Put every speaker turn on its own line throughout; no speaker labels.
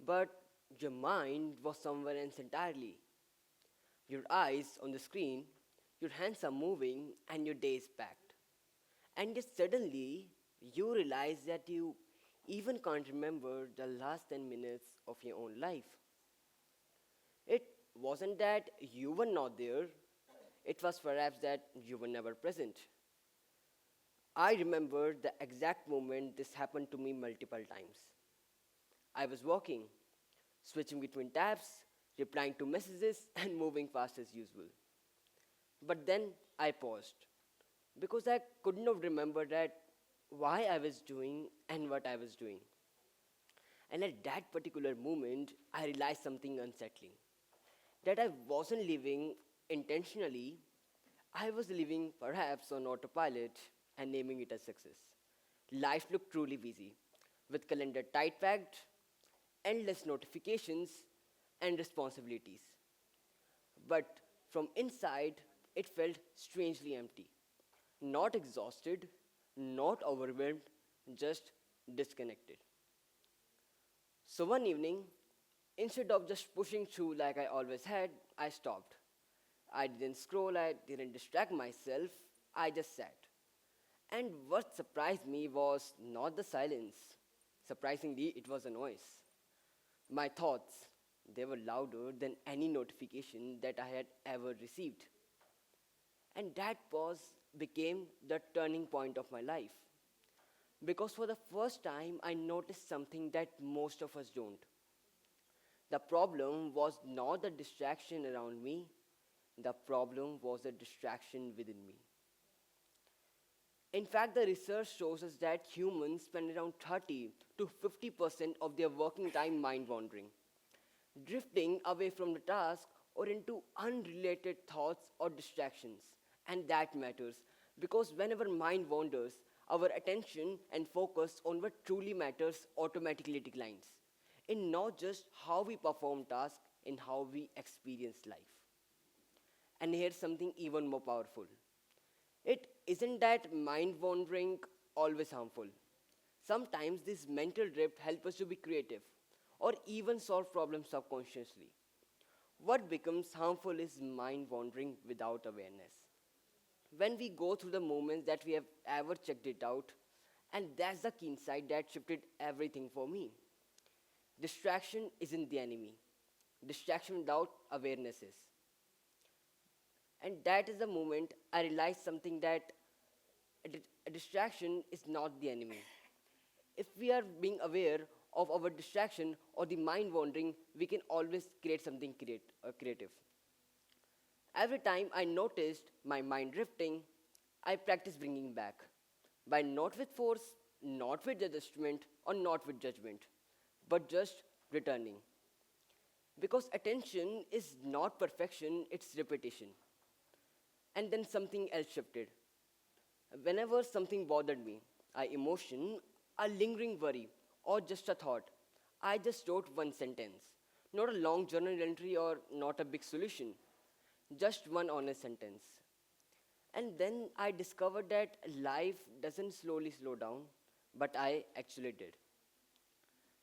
but your mind was somewhere else entirely. Your eyes on the screen, your hands are moving, and your day is packed. And yet suddenly, you realize that you even can't remember the last 10 minutes of your own life. It wasn't that you were not there, it was perhaps that you were never present. I remember the exact moment this happened to me multiple times. I was walking, switching between tabs, replying to messages, and moving fast as usual. But then I paused because I could not remember that why I was doing and what I was doing. And at that particular moment, I realized something unsettling that I wasn't living intentionally, I was living perhaps on autopilot and naming it as success. Life looked truly busy, with calendar tight packed, endless notifications, and responsibilities. But from inside, it felt strangely empty. Not exhausted, not overwhelmed, just disconnected. So one evening, instead of just pushing through like I always had, I stopped. I didn't scroll, I didn't distract myself, I just sat. And what surprised me was not the silence. Surprisingly, it was a noise. My thoughts, they were louder than any notification that I had ever received. And that pause became the turning point of my life. Because for the first time, I noticed something that most of us don't. The problem was not the distraction around me, the problem was the distraction within me. In fact, the research shows us that humans spend around 30 to 50% of their working time mind wandering, drifting away from the task or into unrelated thoughts or distractions. And that matters because whenever mind wanders, our attention and focus on what truly matters automatically declines. In not just how we perform tasks, in how we experience life. And here's something even more powerful. It isn't that mind wandering always harmful. Sometimes this mental drift helps us to be creative or even solve problems subconsciously. What becomes harmful is mind wandering without awareness. When we go through the moments that we have ever checked it out, and that's the key insight that shifted everything for me. Distraction isn't the enemy. Distraction without awareness is. And that is the moment I realized something that a distraction is not the enemy. If we are being aware of our distraction or the mind wandering, we can always create something creative. Every time I noticed my mind drifting, I practiced bringing back. By not with force, not with adjustment, or not with judgment, but just returning. Because attention is not perfection, it's repetition. And then something else shifted. Whenever something bothered me, a emotion, a lingering worry, or just a thought, I just wrote one sentence. Not a long journal entry or not a big solution, just one honest sentence. And then I discovered that life doesn't slowly slow down, but I actually did.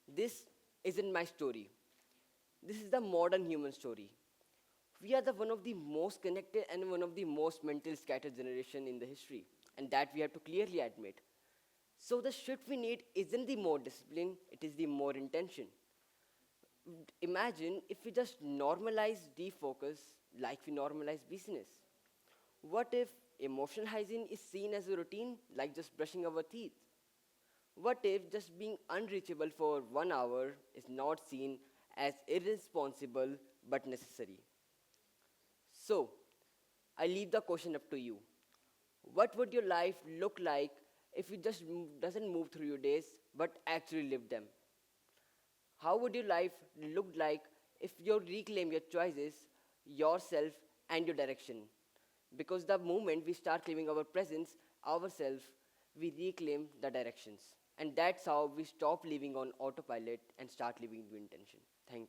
This isn't my story. This is the modern human story. We are the one of the most connected and one of the most mentally scattered generation in the history, and that we have to clearly admit. So the shift we need isn't the more discipline, it is the more intention. Imagine if we just normalize defocus like we normalize business. What if emotional hygiene is seen as a routine like just brushing our teeth? What if just being unreachable for 1 hour is not seen as irresponsible but necessary? So, I leave the question up to you. What would your life look like if you just doesn't move through your days but actually live them? How would your life look like if you reclaim your choices, yourself, and your direction? Because the moment we start claiming our presence, ourselves, we reclaim the directions. And that's how we stop living on autopilot and start living with intention. Thank you.